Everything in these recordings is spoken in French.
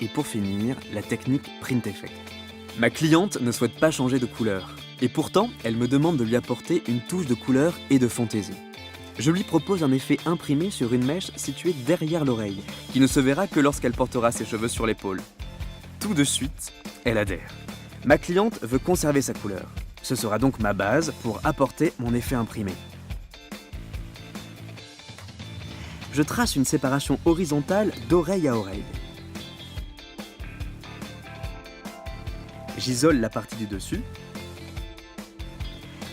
Et pour finir, la technique Print Effect. Ma cliente ne souhaite pas changer de couleur. Et pourtant, elle me demande de lui apporter une touche de couleur et de fantaisie. Je lui propose un effet imprimé sur une mèche située derrière l'oreille, qui ne se verra que lorsqu'elle portera ses cheveux sur l'épaule. Tout de suite, elle adhère. Ma cliente veut conserver sa couleur. Ce sera donc ma base pour apporter mon effet imprimé. Je trace une séparation horizontale d'oreille à oreille. J'isole la partie du dessus.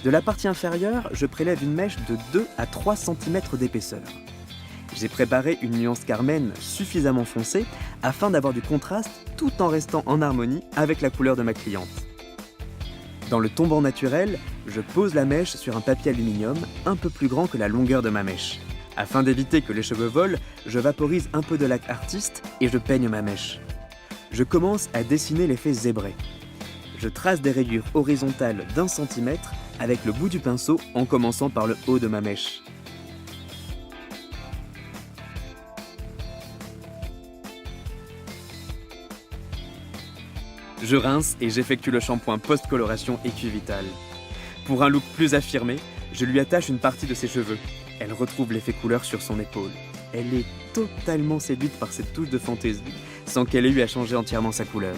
De la partie inférieure, je prélève une mèche de 2 à 3 cm d'épaisseur. J'ai préparé une nuance carmine suffisamment foncée afin d'avoir du contraste tout en restant en harmonie avec la couleur de ma cliente. Dans le tombant naturel, je pose la mèche sur un papier aluminium un peu plus grand que la longueur de ma mèche. Afin d'éviter que les cheveux volent, je vaporise un peu de lac artiste et je peigne ma mèche. Je commence à dessiner l'effet zébré. Je trace des rayures horizontales d'1 cm avec le bout du pinceau en commençant par le haut de ma mèche. Je rince et j'effectue le shampoing post-coloration Equivital. Pour un look plus affirmé, je lui attache une partie de ses cheveux. Elle retrouve l'effet couleur sur son épaule. Elle est totalement séduite par cette touche de fantaisie, sans qu'elle ait eu à changer entièrement sa couleur.